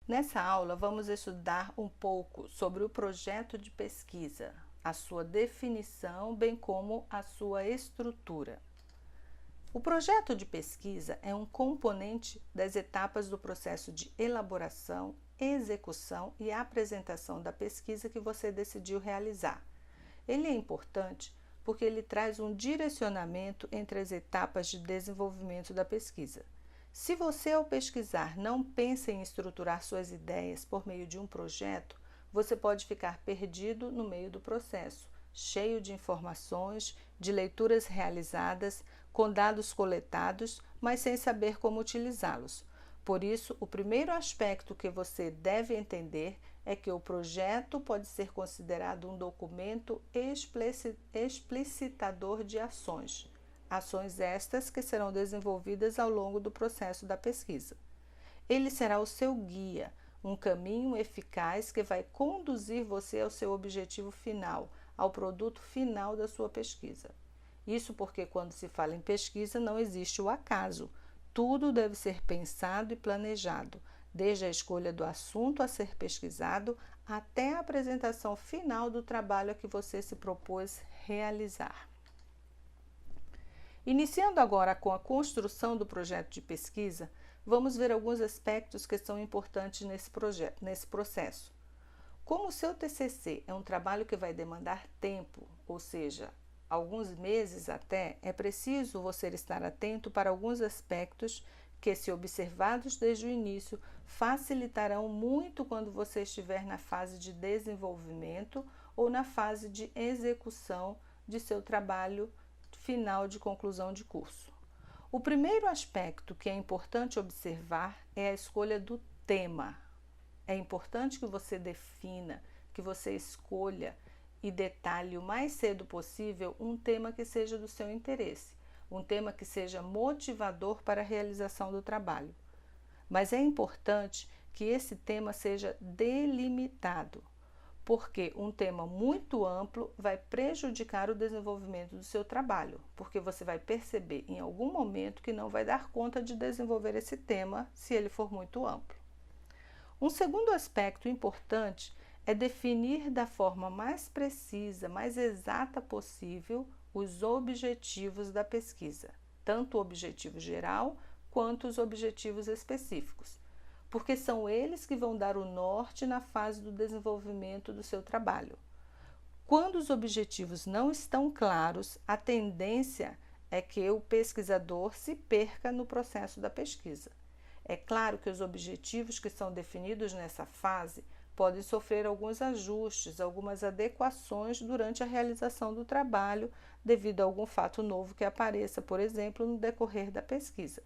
Nessa aula, vamos estudar um pouco sobre o projeto de pesquisa, a sua definição, bem como a sua estrutura. O projeto de pesquisa é um componente das etapas do processo de elaboração, execução e apresentação da pesquisa que você decidiu realizar. Ele é importante porque ele traz um direcionamento entre as etapas de desenvolvimento da pesquisa. Se você, ao pesquisar, não pensa em estruturar suas ideias por meio de um projeto, você pode ficar perdido no meio do processo, cheio de informações, de leituras realizadas, com dados coletados, mas sem saber como utilizá-los. Por isso, o primeiro aspecto que você deve entender é que o projeto pode ser considerado um documento explicitador de ações. Ações estas que serão desenvolvidas ao longo do processo da pesquisa. Ele será o seu guia, um caminho eficaz que vai conduzir você ao seu objetivo final, ao produto final da sua pesquisa. Isso porque quando se fala em pesquisa não existe o acaso. Tudo deve ser pensado e planejado, desde a escolha do assunto a ser pesquisado até a apresentação final do trabalho a que você se propôs realizar. Iniciando agora com a construção do projeto de pesquisa, vamos ver alguns aspectos que são importantes nesse processo. Como o seu TCC é um trabalho que vai demandar tempo, ou seja, alguns meses até, é preciso você estar atento para alguns aspectos que, se observados desde o início, facilitarão muito quando você estiver na fase de desenvolvimento ou na fase de execução de seu trabalho final de conclusão de curso. O primeiro aspecto que é importante observar é a escolha do tema. É importante que você defina, que você escolha e detalhe o mais cedo possível um tema que seja do seu interesse, um tema que seja motivador para a realização do trabalho. Mas é importante que esse tema seja delimitado, porque um tema muito amplo vai prejudicar o desenvolvimento do seu trabalho, porque você vai perceber em algum momento que não vai dar conta de desenvolver esse tema se ele for muito amplo. Um segundo aspecto importante é definir da forma mais precisa, mais exata possível os objetivos da pesquisa, tanto o objetivo geral quanto os objetivos específicos, porque são eles que vão dar o norte na fase do desenvolvimento do seu trabalho. Quando os objetivos não estão claros, a tendência é que o pesquisador se perca no processo da pesquisa. É claro que os objetivos que são definidos nessa fase podem sofrer alguns ajustes, algumas adequações durante a realização do trabalho, devido a algum fato novo que apareça, por exemplo, no decorrer da pesquisa.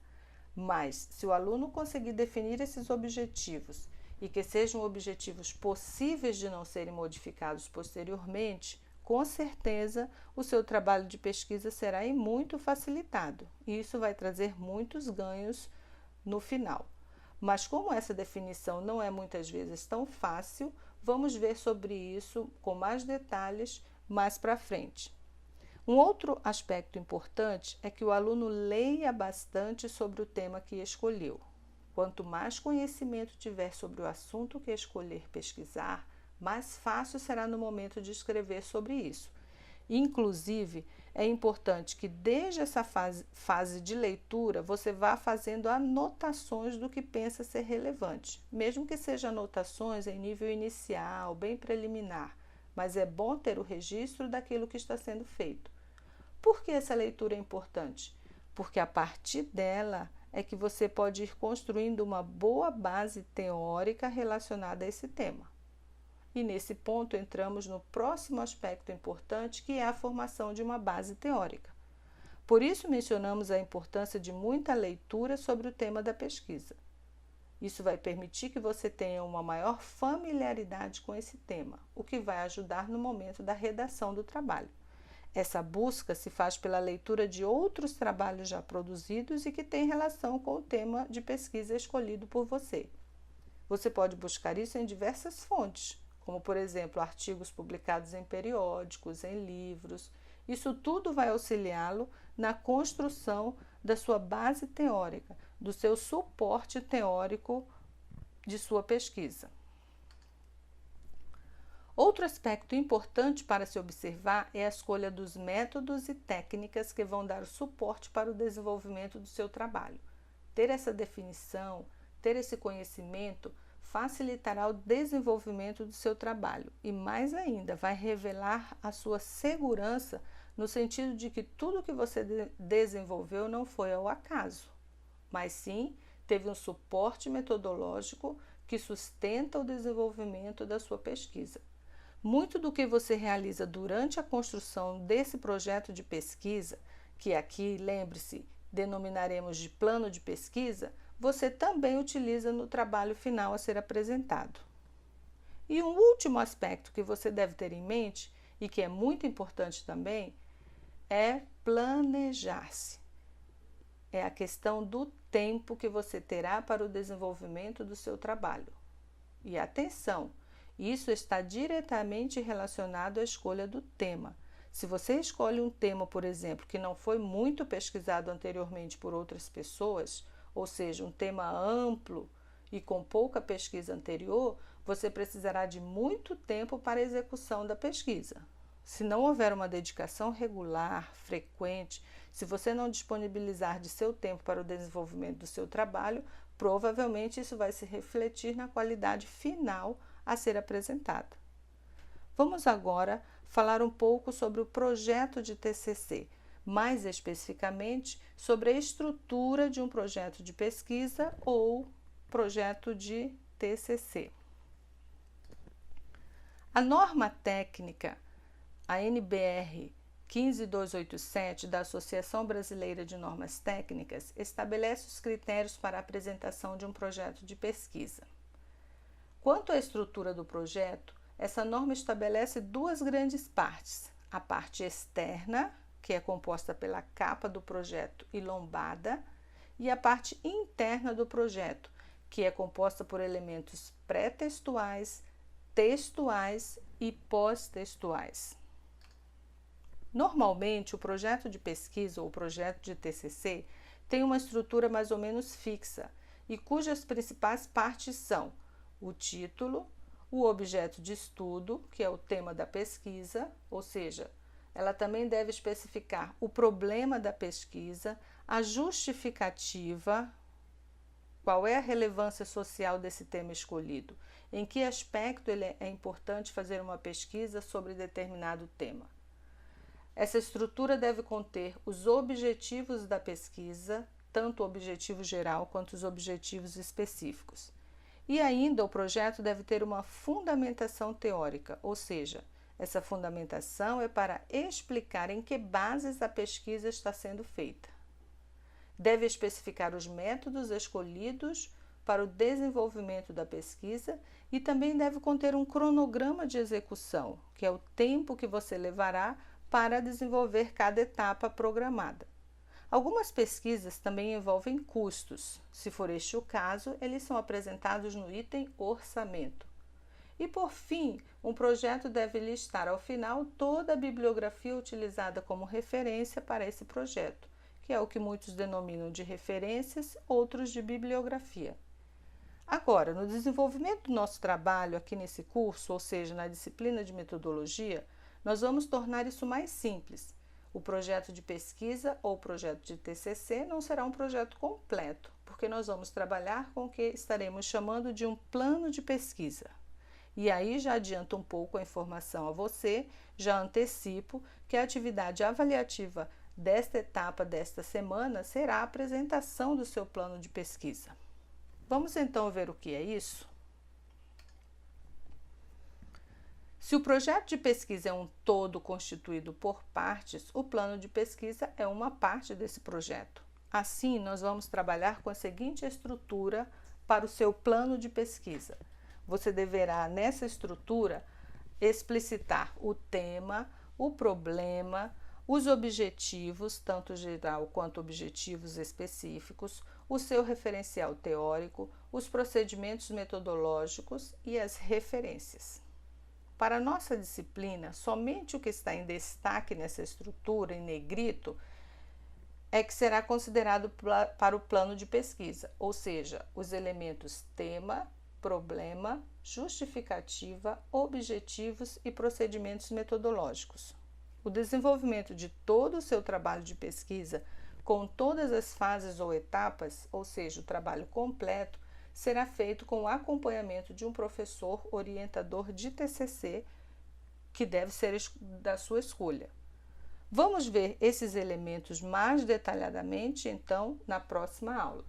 Mas, se o aluno conseguir definir esses objetivos e que sejam objetivos possíveis de não serem modificados posteriormente, com certeza o seu trabalho de pesquisa será muito facilitado e isso vai trazer muitos ganhos no final. Mas como essa definição não é muitas vezes tão fácil, vamos ver sobre isso com mais detalhes mais para frente. Um outro aspecto importante é que o aluno leia bastante sobre o tema que escolheu. Quanto mais conhecimento tiver sobre o assunto que escolher pesquisar, mais fácil será no momento de escrever sobre isso. Inclusive, é importante que desde essa fase de leitura você vá fazendo anotações do que pensa ser relevante, mesmo que sejam anotações em nível inicial, bem preliminar, mas é bom ter o registro daquilo que está sendo feito. Por que essa leitura é importante? Porque a partir dela é que você pode ir construindo uma boa base teórica relacionada a esse tema. E nesse ponto entramos no próximo aspecto importante, que é a formação de uma base teórica. Por isso mencionamos a importância de muita leitura sobre o tema da pesquisa. Isso vai permitir que você tenha uma maior familiaridade com esse tema, o que vai ajudar no momento da redação do trabalho. Essa busca se faz pela leitura de outros trabalhos já produzidos e que têm relação com o tema de pesquisa escolhido por você. Você pode buscar isso em diversas fontes, como, por exemplo, artigos publicados em periódicos, em livros. Isso tudo vai auxiliá-lo na construção da sua base teórica, do seu suporte teórico de sua pesquisa. Outro aspecto importante para se observar é a escolha dos métodos e técnicas que vão dar suporte para o desenvolvimento do seu trabalho. Ter essa definição, ter esse conhecimento, facilitará o desenvolvimento do seu trabalho e, mais ainda, vai revelar a sua segurança no sentido de que tudo que você desenvolveu não foi ao acaso, mas sim teve um suporte metodológico que sustenta o desenvolvimento da sua pesquisa. Muito do que você realiza durante a construção desse projeto de pesquisa, que aqui, lembre-se, denominaremos de plano de pesquisa, você também utiliza no trabalho final a ser apresentado. E um último aspecto que você deve ter em mente, e que é muito importante também, é planejar-se. É a questão do tempo que você terá para o desenvolvimento do seu trabalho. E atenção! Isso está diretamente relacionado à escolha do tema. Se você escolhe um tema, por exemplo, que não foi muito pesquisado anteriormente por outras pessoas, ou seja, um tema amplo e com pouca pesquisa anterior, você precisará de muito tempo para a execução da pesquisa. Se não houver uma dedicação regular, frequente, se você não disponibilizar de seu tempo para o desenvolvimento do seu trabalho, provavelmente isso vai se refletir na qualidade final a ser apresentada. Vamos agora falar um pouco sobre o projeto de TCC, mais especificamente sobre a estrutura de um projeto de pesquisa ou projeto de TCC. A norma técnica, a NBR 15287 da Associação Brasileira de Normas Técnicas, estabelece os critérios para a apresentação de um projeto de pesquisa. Quanto à estrutura do projeto, essa norma estabelece duas grandes partes: a parte externa, que é composta pela capa do projeto e lombada, e a parte interna do projeto, que é composta por elementos pré-textuais, textuais e pós-textuais. Normalmente, o projeto de pesquisa ou projeto de TCC tem uma estrutura mais ou menos fixa e cujas principais partes são o título, o objeto de estudo, que é o tema da pesquisa, ou seja, ela também deve especificar o problema da pesquisa, a justificativa, qual é a relevância social desse tema escolhido, em que aspecto é importante fazer uma pesquisa sobre determinado tema. Essa estrutura deve conter os objetivos da pesquisa, tanto o objetivo geral quanto os objetivos específicos. E ainda o projeto deve ter uma fundamentação teórica, ou seja, essa fundamentação é para explicar em que bases a pesquisa está sendo feita. Deve especificar os métodos escolhidos para o desenvolvimento da pesquisa e também deve conter um cronograma de execução, que é o tempo que você levará para desenvolver cada etapa programada. Algumas pesquisas também envolvem custos. Se for este o caso, eles são apresentados no item orçamento. E por fim, um projeto deve listar ao final toda a bibliografia utilizada como referência para esse projeto, que é o que muitos denominam de referências, outros de bibliografia. Agora, no desenvolvimento do nosso trabalho aqui nesse curso, ou seja, na disciplina de metodologia, nós vamos tornar isso mais simples. O projeto de pesquisa ou projeto de TCC não será um projeto completo, porque nós vamos trabalhar com o que estaremos chamando de um plano de pesquisa. E aí já adianto um pouco a informação a você, já antecipo que a atividade avaliativa desta etapa desta semana será a apresentação do seu plano de pesquisa. Vamos então ver o que é isso? Se o projeto de pesquisa é um todo constituído por partes, o plano de pesquisa é uma parte desse projeto. Assim, nós vamos trabalhar com a seguinte estrutura para o seu plano de pesquisa. Você deverá, nessa estrutura, explicitar o tema, o problema, os objetivos, tanto geral quanto objetivos específicos, o seu referencial teórico, os procedimentos metodológicos e as referências. Para a nossa disciplina, somente o que está em destaque nessa estrutura, em negrito, é que será considerado para o plano de pesquisa, ou seja, os elementos tema, problema, justificativa, objetivos e procedimentos metodológicos. O desenvolvimento de todo o seu trabalho de pesquisa, com todas as fases ou etapas, ou seja, o trabalho completo, será feito com o acompanhamento de um professor orientador de TCC, que deve ser da sua escolha. Vamos ver esses elementos mais detalhadamente, então, na próxima aula.